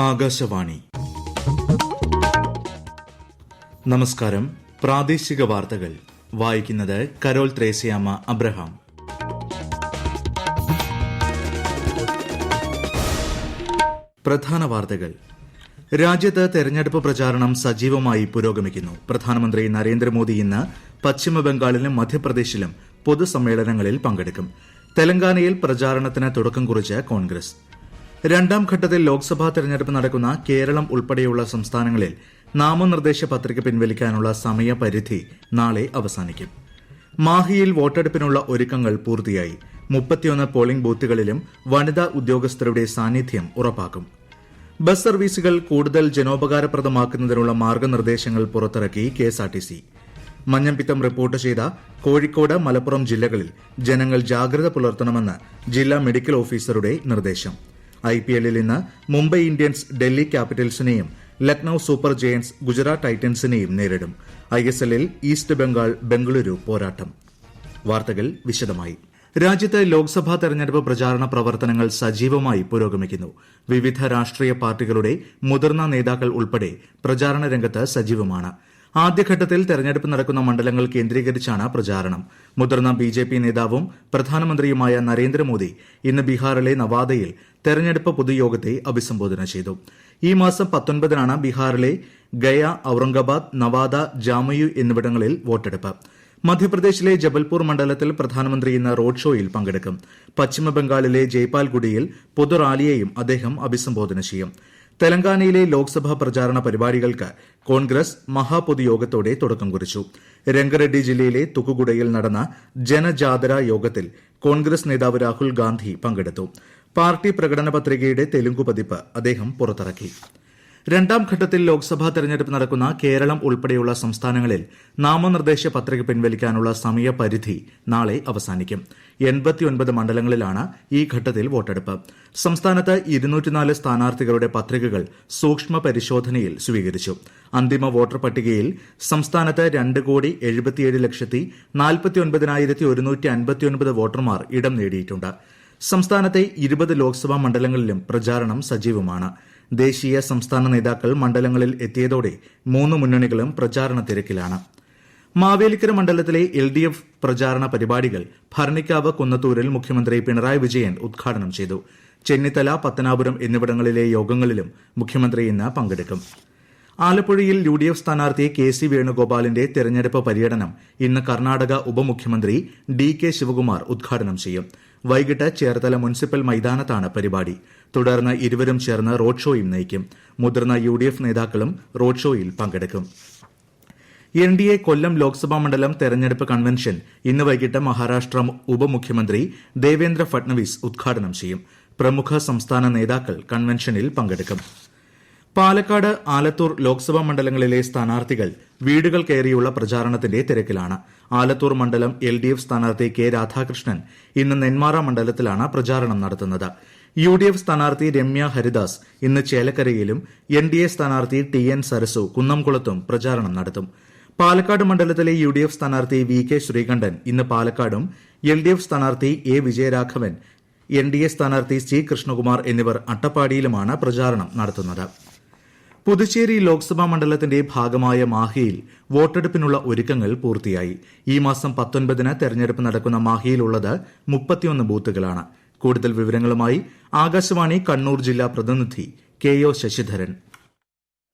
ആകാശവാണി. നമസ്കാരം. പ്രാദേശിക വാർത്തകൾ വായിക്കുന്നത് കരോൾ ത്രേസ്യാമ്മ അബ്രഹാം. പ്രധാന വാർത്തകൾ. രാജ്യത്ത് തെരഞ്ഞെടുപ്പ് പ്രചാരണം സജീവമായി പുരോഗമിക്കുന്നു. പ്രധാനമന്ത്രി നരേന്ദ്രമോദി ഇന്ന് പശ്ചിമബംഗാളിലും മധ്യപ്രദേശിലും പൊതുസമ്മേളനങ്ങളിൽ പങ്കെടുക്കും. തെലങ്കാനയിൽ പ്രചാരണത്തിന് തുടക്കം കുറിച്ച് കോൺഗ്രസ്. രണ്ടാം ഘട്ടത്തിൽ ലോക്സഭാ തെരഞ്ഞെടുപ്പ് നടക്കുന്ന കേരളം ഉൾപ്പെടെയുള്ള സംസ്ഥാനങ്ങളിൽ നാമനിർദ്ദേശ പത്രിക പിൻവലിക്കാനുള്ള സമയപരിധി നാളെ അവസാനിക്കും. മാഹിയിൽ വോട്ടെടുപ്പിനുള്ള ഒരുക്കങ്ങൾ പൂർത്തിയായി. 31 പോളിംഗ് ബൂത്തുകളിലും വനിതാ ഉദ്യോഗസ്ഥരുടെ സാന്നിധ്യം ഉറപ്പാക്കും. ബസ് സർവീസുകൾ കൂടുതൽ ജനോപകാരപ്രദമാക്കുന്നതിനുള്ള മാർഗനിർദ്ദേശങ്ങൾ പുറത്തിറക്കി കെഎസ്ആർടിസി. മഞ്ഞപ്പിത്തം റിപ്പോർട്ട് ചെയ്ത കോഴിക്കോട്, മലപ്പുറം ജില്ലകളിൽ ജനങ്ങൾ ജാഗ്രത പുലർത്തണമെന്ന് ജില്ലാ മെഡിക്കൽ ഓഫീസറുടെ നിർദ്ദേശം. ഐപിഎല്ലിൽ ഇന്ന് മുംബൈ ഇന്ത്യൻസ് ഡൽഹി ക്യാപിറ്റൽസിനെയും ലക്നൌ സൂപ്പർ ജയന്റ്സ് ഗുജറാത്ത് ടൈറ്റൻസിനെയും നേരിടും. ഐഎസ്എല്ലിൽ ഈസ്റ്റ് ബംഗാൾ ബംഗളൂരു പോരാട്ടം. വാർത്തകൾ വിശദമായി. രാജ്യത്ത് ലോക്സഭാ തെരഞ്ഞെടുപ്പ് പ്രചാരണ പ്രവർത്തനങ്ങൾ സജീവമായി പുരോഗമിക്കുന്നു. വിവിധ രാഷ്ട്രീയ പാർട്ടികളുടെ മുതിർന്ന നേതാക്കൾ ഉൾപ്പെടെ പ്രചാരണ രംഗത്ത് സജീവമാണ്. ആദ്യഘട്ടത്തിൽ തെരഞ്ഞെടുപ്പ് നടക്കുന്ന മണ്ഡലങ്ങൾ കേന്ദ്രീകരിച്ചാണ് പ്രചാരണം. മുതിർന്ന ബിജെപി നേതാവും പ്രധാനമന്ത്രിയുമായ നരേന്ദ്രമോദി ഇന്ന് ബീഹാറിലെ നവാദയിൽ തെരഞ്ഞെടുപ്പ് പൊതുയോഗത്തെ അഭിസംബോധന ചെയ്തു. ഈ മാസം 19-നാണ് ബീഹാറിലെ ഗയ, ഔറംഗാബാദ്, നവാദ, ജാമുയു എന്നിവിടങ്ങളിൽ വോട്ടെടുപ്പ്. മധ്യപ്രദേശിലെ ജബൽപൂർ മണ്ഡലത്തിൽ പ്രധാനമന്ത്രി ഇന്ന് റോഡ് ഷോയിൽ പങ്കെടുക്കും. പശ്ചിമബംഗാളിലെ ജയ്പാൽഗുഡിയിൽ പൊതുറാലിയെയും അദ്ദേഹം അഭിസംബോധന ചെയ്യും. തെലങ്കാനയിലെ ലോക്സഭാ പ്രചാരണ പരിപാടികൾക്ക് കോൺഗ്രസ് മഹാപൊതുയോഗത്തോടെ തുടക്കം കുറിച്ചു. രംഗറെഡ്ഡി ജില്ലയിലെ തുക്കുഗുഡയിൽ നടന്ന ജനജാതര യോഗത്തിൽ കോൺഗ്രസ് നേതാവ് രാഹുൽ ഗാന്ധി പങ്കെടുത്തു. പാർട്ടി പ്രകടന പത്രികയുടെ തെലുങ്കു പതിപ്പ് അദ്ദേഹം പുറത്തിറക്കി. രണ്ടാം ഘട്ടത്തിൽ ലോക്സഭാ തെരഞ്ഞെടുപ്പ് നടക്കുന്ന കേരളം ഉൾപ്പെടെയുള്ള സംസ്ഥാനങ്ങളിൽ നാമനിർദ്ദേശ പത്രിക പിൻവലിക്കാനുള്ള സമയപരിധി നാളെ അവസാനിക്കും. 89 മണ്ഡലങ്ങളിലാണ് ഈ ഘട്ടത്തിൽ വോട്ടെടുപ്പ്. സംസ്ഥാനത്ത് 204 സ്ഥാനാർത്ഥികളുടെ പത്രികകൾ സൂക്ഷ്മ പരിശോധനയിൽ സ്വീകരിച്ചു. അന്തിമ വോട്ടർ പട്ടികയിൽ സംസ്ഥാനത്ത് 2,77,49,159 വോട്ടർമാർ ഇടം നേടിയിട്ടുണ്ട്. സംസ്ഥാനത്തെ 20 ലോക്സഭാ മണ്ഡലങ്ങളിലും പ്രചാരണം സജീവമാണ്. ദേശീയ സംസ്ഥാന നേതാക്കൾ മണ്ഡലങ്ങളിൽ എത്തിയതോടെ 3 മുന്നണികളും പ്രചാരണ തിരക്കിലാണ്. മാവേലിക്കര മണ്ഡലത്തിലെ LDF പ്രചാരണ പരിപാടികൾ ഭരണിക്കാവ്, കുന്നത്തൂരിൽ മുഖ്യമന്ത്രി പിണറായി വിജയൻ ഉദ്ഘാടനം ചെയ്തു. ചെന്നിത്തല, പത്തനാപുരം എന്നിവിടങ്ങളിലെ യോഗങ്ങളിലും മുഖ്യമന്ത്രി ഇന്ന് പങ്കെടുക്കും. ആലപ്പുഴയിൽ UDF സ്ഥാനാർത്ഥി KC വേണുഗോപാലിന്റെ തെരഞ്ഞെടുപ്പ് പര്യടനം ഇന്ന് കർണാടക ഉപമുഖ്യമന്ത്രി DK ശിവകുമാർ ഉദ്ഘാടനം ചെയ്യും. വൈകിട്ട് ചേർത്തല മുനിസിപ്പൽ മൈതാനത്താണ് പരിപാടി. തുടർന്ന് ഇരുവരും ചേർന്ന് റോഡ് ഷോയും നയിക്കും. മുതിർന്ന UDF നേതാക്കളും റോഡ് ഷോയിൽ പങ്കെടുക്കും. NDA കൊല്ലം ലോക്സഭാ മണ്ഡലം തെരഞ്ഞെടുപ്പ് കൺവെൻഷൻ ഇന്ന് വൈകിട്ട് മഹാരാഷ്ട്ര ഉപമുഖ്യമന്ത്രി ദേവേന്ദ്ര ഫട്നവിസ് ഉദ്ഘാടനം ചെയ്യും. പ്രമുഖ സംസ്ഥാന നേതാക്കൾ കൺവെൻഷനിൽ പങ്കെടുക്കും. പാലക്കാട്, ആലത്തൂർ ലോക്സഭാ മണ്ഡലങ്ങളിലെ സ്ഥാനാർത്ഥികൾ വീടുകൾ കയറിയുള്ള പ്രചാരണത്തിന്റെ തിരക്കിലാണ്. ആലത്തൂർ മണ്ഡലം LDF സ്ഥാനാർത്ഥി K രാധാകൃഷ്ണൻ ഇന്ന് നെന്മാറ മണ്ഡലത്തിലാണ് പ്രചാരണം നടത്തുന്നത്. UDF സ്ഥാനാർത്ഥി രമ്യ ഹരിദാസ് ഇന്ന് ചേലക്കരയിലും NDA സ്ഥാനാർത്ഥി TN സരസു കുന്നംകുളത്തും പ്രചാരണം നടത്തും. പാലക്കാട് മണ്ഡലത്തിലെ UDF സ്ഥാനാർത്ഥി VK ശ്രീകണ്ഠൻ ഇന്ന് പാലക്കാടും, LDF സ്ഥാനാർത്ഥി A വിജയരാഘവൻ, NDA സ്ഥാനാർത്ഥി C കൃഷ്ണകുമാർ എന്നിവർ അട്ടപ്പാടിയിലുമാണ് പ്രചാരണം നടത്തുന്നത്. പുതുച്ചേരി ലോക്സഭാ മണ്ഡലത്തിന്റെ ഭാഗമായ മാഹിയിൽ വോട്ടെടുപ്പിനുള്ള ഒരുക്കങ്ങൾ പൂർത്തിയായി. ഈ മാസം 19-ന് തെരഞ്ഞെടുപ്പ് നടക്കുന്ന മാഹിയിലുള്ളത് 31 ബൂത്തുകളാണ്. കൂടുതൽ വിവരങ്ങളുമായി ആകാശവാണി കണ്ണൂർ ജില്ലാ പ്രതിനിധി KO ശശിധരൻ.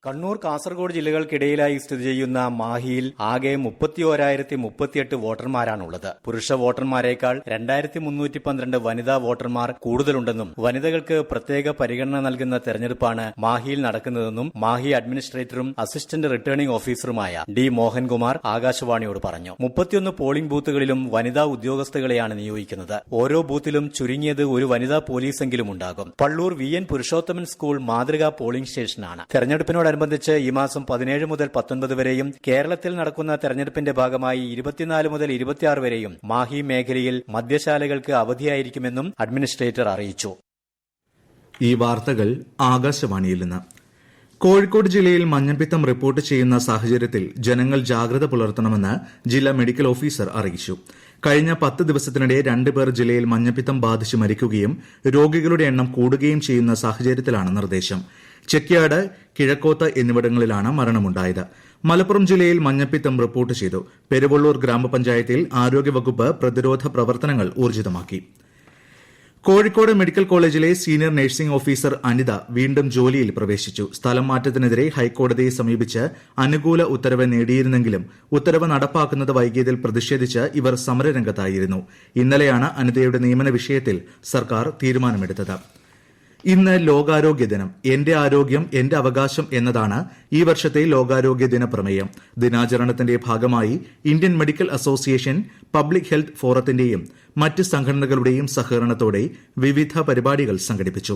കണ്ണൂർ, കാസർഗോഡ് ജില്ലകൾക്കിടയിലായി സ്ഥിതി ചെയ്യുന്ന മാഹിയിൽ ആകെ 31,038 വോട്ടർമാരാണുള്ളത്. പുരുഷ വോട്ടർമാരേക്കാൾ 2,312 വനിതാ വോട്ടർമാർ കൂടുതലുണ്ടെന്നും വനിതകൾക്ക് പ്രത്യേക പരിഗണന നൽകുന്ന തെരഞ്ഞെടുപ്പാണ് മാഹിയിൽ നടക്കുന്നതെന്നും മാഹി അഡ്മിനിസ്ട്രേറ്ററും അസിസ്റ്റന്റ് റിട്ടേണിംഗ് ഓഫീസറുമായ D മോഹൻകുമാർ ആകാശവാണിയോട് പറഞ്ഞു. 31 പോളിംഗ് ബൂത്തുകളിലും വനിതാ ഉദ്യോഗസ്ഥകളെയാണ് നിയോഗിക്കുന്നത്. ഓരോ ബൂത്തിലും ചുരുങ്ങിയത് ഒരു വനിതാ പോലീസെങ്കിലും ഉണ്ടാകും. പള്ളൂർ VN പുരുഷോത്തമൻ സ്കൂൾ മാതൃകാ പോളിംഗ് സ്റ്റേഷനാണ്. തെരഞ്ഞെടുപ്പിനോട് അനുബന്ധിച്ച് ഈ മാസം 17 മുതൽ 19 വരെയും കേരളത്തിൽ നടക്കുന്ന തെരഞ്ഞെടുപ്പിന്റെ ഭാഗമായി 24 മുതൽ 26 വരെയും മാഹി മേഖലയിൽ മദ്യശാലകൾക്ക് അവധിയായിരിക്കുമെന്നും അഡ്മിനിസ്ട്രേറ്റർ അറിയിച്ചു. ഈ വാർത്തകൾ ആകാശവാണിയിൽ നിന്ന്. കോഴിക്കോട് ജില്ലയിൽ മഞ്ഞപ്പിത്തം റിപ്പോർട്ട് ചെയ്യുന്ന സാഹചര്യത്തിൽ ജനങ്ങൾ ജാഗ്രത പുലർത്തണമെന്ന് ജില്ലാ മെഡിക്കൽ ഓഫീസർ അറിയിച്ചു. കഴിഞ്ഞ 10 ദിവസത്തിനിടെ 2 പേർ ജില്ലയിൽ മഞ്ഞപ്പിത്തം ബാധിച്ച് മരിക്കുകയും രോഗികളുടെ എണ്ണം കൂടുകയും ചെയ്യുന്ന സാഹചര്യത്തിലാണ് നിർദ്ദേശം. ചെക്യാട്, കിഴക്കോത്ത് എന്നിവിടങ്ങളിലാണ് മരണമുണ്ടായത്. മലപ്പുറം ജില്ലയിൽ മഞ്ഞപ്പിത്തം റിപ്പോർട്ട് ചെയ്തു. പെരുവള്ളൂർ ഗ്രാമപഞ്ചായത്തിൽ ആരോഗ്യവകുപ്പ് പ്രതിരോധ പ്രവർത്തനങ്ങൾ ഊർജിതമാക്കി. കോഴിക്കോട് മെഡിക്കൽ കോളേജിലെ സീനിയർ നഴ്സിംഗ് ഓഫീസർ അനിത വീണ്ടും ജോലിയിൽ പ്രവേശിച്ചു. സ്ഥലം മാറ്റത്തിനെതിരെ ഹൈക്കോടതിയെ സമീപിച്ച് അനുകൂല ഉത്തരവ് നേടിയിരുന്നെങ്കിലും ഉത്തരവ് നടപ്പാക്കുന്നത് വൈകിയതിൽ പ്രതിഷേധിച്ച് ഇവർ സമരരംഗത്തായിരുന്നു. ഇന്നലെയാണ് അനിതയുടെ നിയമന വിഷയത്തിൽ സർക്കാർ തീരുമാനമെടുത്തത്. ഇന്ന് ലോകാരോഗ്യ ദിനം. എന്റെ ആരോഗ്യം എന്റെ അവകാശം എന്നതാണ് ഈ വർഷത്തെ ലോകാരോഗ്യ ദിന പ്രമേയം. ദിനാചരണത്തിന്റെ ഭാഗമായി Indian medical association, public health ഫോറത്തിന്റെയും മറ്റ് സംഘടനകളുടെയും സഹകരണത്തോടെ വിവിധ പരിപാടികൾ സംഘടിപ്പിച്ചു.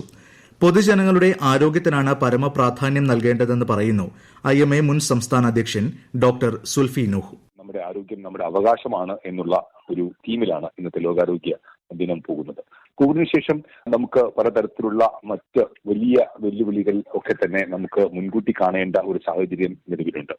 പൊതുജനങ്ങളുടെ ആരോഗ്യത്തിനാണ് പരമപ്രാധാന്യം നൽകേണ്ടതെന്ന് പറയുന്നു IMA മുൻ സംസ്ഥാന അധ്യക്ഷൻ ഡോക്ടർ സുൽഫി നൂഹ്. നമ്മുടെ ആരോഗ്യം നമ്മുടെ അവകാശമാണ് എന്നുള്ള ഒരു തീമിലാണ് ഇന്നത്തെ ലോകാരോഗ്യ ദിനം പോകുന്നത്. കോവിഡിന് ശേഷം നമുക്ക് പലതരത്തിലുള്ള മറ്റ് വലിയ വെല്ലുവിളികൾ ഒക്കെ തന്നെ നമുക്ക് മുൻകൂട്ടി കാണേണ്ട ഒരു സാഹചര്യം നിലവിലുണ്ട്.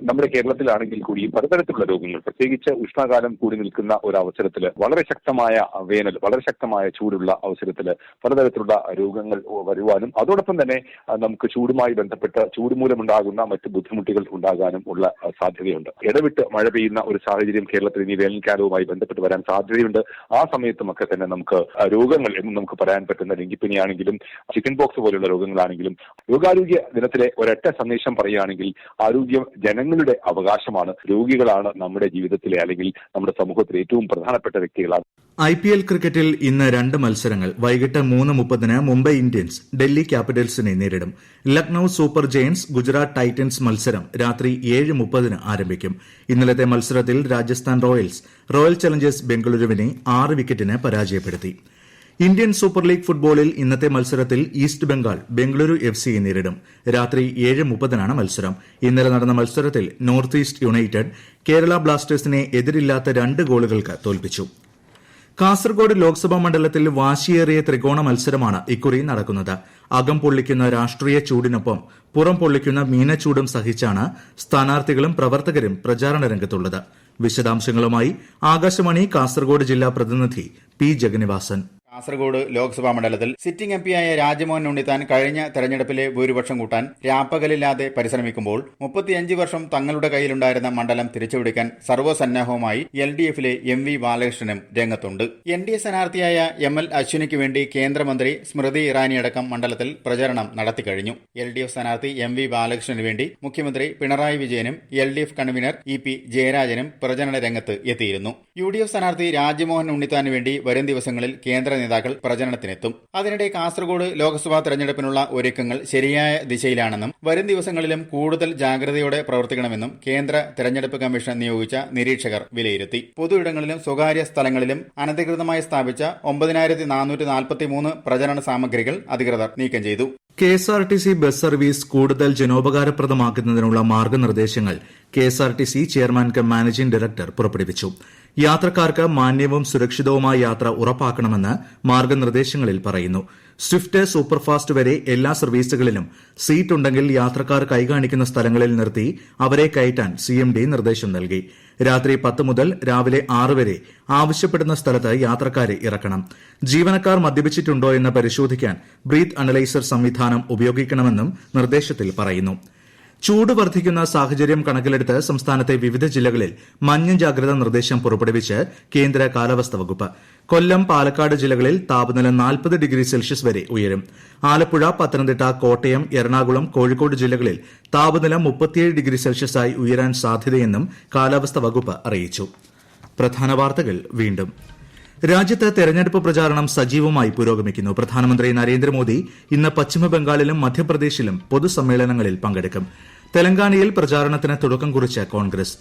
നമ്മുടെ കേരളത്തിലാണെങ്കിൽ കൂടിയും പലതരത്തിലുള്ള രോഗങ്ങൾ, പ്രത്യേകിച്ച് ഉഷ്ണകാലം കൂടി നിൽക്കുന്ന ഒരു അവസരത്തിൽ, വളരെ ശക്തമായ വേനൽ, വളരെ ശക്തമായ ചൂടുള്ള അവസരത്തിൽ പലതരത്തിലുള്ള രോഗങ്ങൾ വരുവാനും അതോടൊപ്പം തന്നെ നമുക്ക് ചൂടുമായി ബന്ധപ്പെട്ട് ചൂട് മൂലമുണ്ടാകുന്ന മറ്റ് ബുദ്ധിമുട്ടുകൾ ഉണ്ടാകാനും ഉള്ള സാധ്യതയുണ്ട്. ഇടവിട്ട് മഴ പെയ്യുന്ന ഒരു സാഹചര്യം കേരളത്തിൽ ഇനി വേനൽക്കാലവുമായി ബന്ധപ്പെട്ട് വരാൻ സാധ്യതയുണ്ട്. ആ സമയത്തുമൊക്കെ തന്നെ നമുക്ക് രോഗങ്ങൾ എന്ന് നമുക്ക് പറയാൻ പറ്റുന്ന ഡെങ്കിപ്പനിയാണെങ്കിലും ചിക്കൻ പോക്സ് പോലുള്ള രോഗങ്ങളാണെങ്കിലും, ലോകാരോഗ്യ ദിനത്തിലെ ഒരൊറ്റ സന്ദേശം പറയുകയാണെങ്കിൽ ആരോഗ്യം ജനങ്ങളുടെ അവകാശമാണ്. രോഗികളാണ് നമ്മുടെ ജീവിതത്തിലെ അല്ലെങ്കിൽ നമ്മുടെ സമൂഹത്തിലെ ഏറ്റവും പ്രധാനപ്പെട്ട വ്യക്തികളാണ്. IPL ക്രിക്കറ്റിൽ ഇന്ന് 2 മത്സരങ്ങൾ. വൈകിട്ട് 3:30 മുംബൈ ഇന്ത്യൻസ് ഡൽഹി ക്യാപിറ്റൽസിനെ നേരിടും. Lucknow super giants Gujarat Titans മത്സരം രാത്രി 7:30 ആരംഭിക്കും. ഇന്നലത്തെ മത്സരത്തിൽ രാജസ്ഥാൻ റോയൽസ് റോയൽ ചലഞ്ചേഴ്സ് ബംഗളൂരുവിനെ 6 വിക്കറ്റിന് പരാജയപ്പെടുത്തി. ഇന്ത്യൻ സൂപ്പർ ലീഗ് ഫുട്ബോളിൽ ഇന്നത്തെ മത്സരത്തിൽ ഈസ്റ്റ് ബംഗാൾ ബംഗളൂരു FCയെ നേരിടും. രാത്രി 7:30 മത്സരം. ഇന്നലെ നടന്ന മത്സരത്തിൽ നോർത്ത് ഈസ്റ്റ് യുണൈറ്റഡ് കേരള ബ്ലാസ്റ്റേഴ്സിനെ എതിരില്ലാത്ത 2 ഗോളുകൾക്ക് തോൽപ്പിച്ചു. കാസർഗോഡ് ലോക്സഭാ മണ്ഡലത്തിൽ വാശിയേറിയ ത്രികോണ മത്സരമാണ് ഇക്കുറി നടക്കുന്നത്. അകം പൊള്ളിക്കുന്ന രാഷ്ട്രീയ ചൂടിനൊപ്പം പുറം പൊള്ളിക്കുന്ന മീനച്ചൂടും സഹിച്ചാണ് സ്ഥാനാർത്ഥികളും പ്രവർത്തകരും പ്രചാരണ രംഗത്തുള്ളത്. വിശദാംശങ്ങളുമായി ആകാശവാണി കാസർഗോഡ് ജില്ലാ പ്രതിനിധി P. ജഗന്നിവാസൻ. കാസർഗോഡ് ലോക്സഭാ മണ്ഡലത്തിൽ സിറ്റിംഗ് എംപിയായ രാജ്മോഹൻ ഉണ്ണിത്താൻ കഴിഞ്ഞ തെരഞ്ഞെടുപ്പിലെ ഭൂരിപക്ഷം കൂട്ടാൻ രാപ്പകലില്ലാതെ പരിശ്രമിക്കുമ്പോൾ 35 വർഷം തങ്ങളുടെ കയ്യിലുണ്ടായിരുന്ന മണ്ഡലം തിരിച്ചുപിടിക്കാൻ സർവ്വസന്നാഹവുമായി LDFിലെ MV ബാലകൃഷ്ണനും രംഗത്തുണ്ട്. NDA സ്ഥാനാർത്ഥിയായ ML അശ്വിനിക്ക് വേണ്ടി കേന്ദ്രമന്ത്രി സ്മൃതി ഇറാനി അടക്കം മണ്ഡലത്തിൽ പ്രചരണം നടത്തിക്കഴിഞ്ഞു. LDF സ്ഥാനാർത്ഥി MV ബാലകൃഷ്ണന് വേണ്ടി മുഖ്യമന്ത്രി പിണറായി വിജയനും LDF കൺവീനർ EP ജയരാജനും പ്രചരണ രംഗത്ത് എത്തിയിരുന്നു. UDF സ്ഥാനാർത്ഥി രാജ്മോഹൻ ഉണ്ണിത്താന് വേണ്ടി വരും ദിവസങ്ങളിൽ കേന്ദ്ര നേതാക്കൾ പ്രചരണത്തിനെത്തും. അതിനിടെ കാസർഗോഡ് ലോക്സഭാ തെരഞ്ഞെടുപ്പിനുള്ള ഒരുക്കങ്ങൾ ശരിയായ ദിശയിലാണെന്നും വരും ദിവസങ്ങളിലും കൂടുതൽ ജാഗ്രതയോടെ പ്രവർത്തിക്കണമെന്നും കേന്ദ്ര തെരഞ്ഞെടുപ്പ് കമ്മീഷൻ നിയോഗിച്ച നിരീക്ഷകർ വിലയിരുത്തി. പൊതുയിടങ്ങളിലും സ്വകാര്യ സ്ഥലങ്ങളിലും അനധികൃതമായി സ്ഥാപിച്ച 9443 പ്രചരണ സാമഗ്രികൾ അധികൃതർ നീക്കം ചെയ്തു. KSRTC ബസ് സർവീസ് കൂടുതൽ ജനോപകാരപ്രദമാക്കുന്നതിനുള്ള മാർഗനിർദ്ദേശങ്ങൾ KSRTC chairman come managing director പുറപ്പെടുവിച്ചു. യാത്രക്കാർക്ക് മാന്യവും സുരക്ഷിതവുമായ യാത്ര ഉറപ്പാക്കണമെന്ന് മാർഗനിർദ്ദേശങ്ങളിൽ പറയുന്നു. സ്വിഫ്റ്റ്, സൂപ്പർഫാസ്റ്റ് വരെ എല്ലാ സർവീസുകളിലും സീറ്റ് ഉണ്ടെങ്കിൽ യാത്രക്കാർ കൈകാണിക്കുന്ന സ്ഥലങ്ങളിൽ നിർത്തി അവരെ കയറ്റാൻ CMD നിർദ്ദേശം നൽകി. രാത്രി 10 മുതൽ രാവിലെ 6 വരെ ആവശ്യപ്പെടുന്ന സ്ഥലത്ത് യാത്രക്കാരെ ഇറക്കണം. ജീവനക്കാർ മദ്യപിച്ചിട്ടുണ്ടോ എന്ന് പരിശോധിക്കാൻ ബ്രീത്ത് അനലൈസർ സംവിധാനം ഉപയോഗിക്കണമെന്നും നിർദ്ദേശത്തിൽ പറയുന്നു. ചൂട് വർദ്ധിക്കുന്ന സാഹചര്യം കണക്കിലെടുത്ത് സംസ്ഥാനത്തെ വിവിധ ജില്ലകളിൽ മഞ്ഞ ജാഗ്രതാ നിർദ്ദേശം പുറപ്പെടുവിച്ച് കേന്ദ്ര കാലാവസ്ഥാ വകുപ്പ്. കൊല്ലം, പാലക്കാട് ജില്ലകളിൽ താപനില 40 ഡിഗ്രി സെൽഷ്യസ് വരെ ഉയരും. ആലപ്പുഴ, പത്തനംതിട്ട, കോട്ടയം, എറണാകുളം, കോഴിക്കോട് ജില്ലകളിൽ താപനില 37 ഡിഗ്രി സെൽഷ്യസായി ഉയരാൻ സാധ്യതയെന്നും കാലാവസ്ഥാ വകുപ്പ് അറിയിച്ചു. പ്രധാന വാർത്തകൾ വീണ്ടും. രാജ്യത്ത് തെരഞ്ഞെടുപ്പ് പ്രചാരണം സജീവമായി പുരോഗമിക്കുന്നു. പ്രധാനമന്ത്രി നരേന്ദ്രമോദി ഇന്ന് പശ്ചിമബംഗാളിലും മധ്യപ്രദേശിലും പൊതുസമ്മേളനങ്ങളിൽ പങ്കെടുക്കും. തെലങ്കാനയിൽ പ്രചാരണത്തിന് തുടക്കം കുറിച്ച് കോൺഗ്രസ്.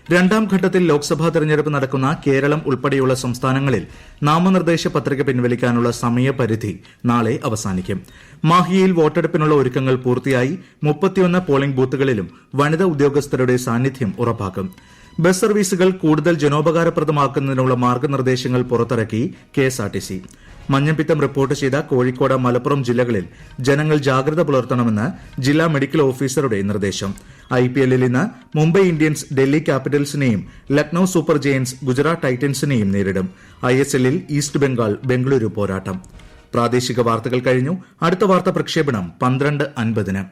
2ാം ഘട്ടത്തിൽ ലോക്സഭാ തെരഞ്ഞെടുപ്പ് നടക്കുന്ന കേരളം ഉൾപ്പെടെയുള്ള സംസ്ഥാനങ്ങളിൽ നാമനിർദ്ദേശ പത്രിക പിൻവലിക്കാനുള്ള സമയപരിധി നാളെ അവസാനിക്കും. മാഹിയിൽ വോട്ടെടുപ്പിനുള്ള ഒരുക്കങ്ങൾ പൂർത്തിയായി. 31 പോളിംഗ് ബൂത്തുകളിലും വനിതാ ഉദ്യോഗസ്ഥരുടെ സാന്നിധ്യം ഉറപ്പാക്കും. ബസ് സർവീസുകൾ കൂടുതൽ ജനോപകാരപ്രദമാക്കുന്നതിനുള്ള മാർഗനിർദ്ദേശങ്ങൾ പുറത്തിറക്കി KSRTC. മഞ്ഞപ്പിത്തം റിപ്പോർട്ട് ചെയ്ത കോഴിക്കോട്, മലപ്പുറം ജില്ലകളിൽ ജനങ്ങൾ ജാഗ്രത പുലർത്തണമെന്ന് ജില്ലാ മെഡിക്കൽ ഓഫീസറുടെ നിർദ്ദേശം. IPLൽ ഇന്ന് മുംബൈ ഇന്ത്യൻസ് ഡൽഹി ക്യാപിറ്റൽസിനെയും ലക്നൌ സൂപ്പർ ജയന്റ്സ് ഗുജറാത്ത് ടൈറ്റൻസിനെയും നേരിടും. ISLൽ ഈസ്റ്റ് ബംഗാൾ ബംഗളൂരു പോരാട്ടം. പ്രാദേശിക വാർത്തകൾ കഴിഞ്ഞു. അടുത്ത വാർത്താ പ്രക്ഷേപണം 12:50-ന്.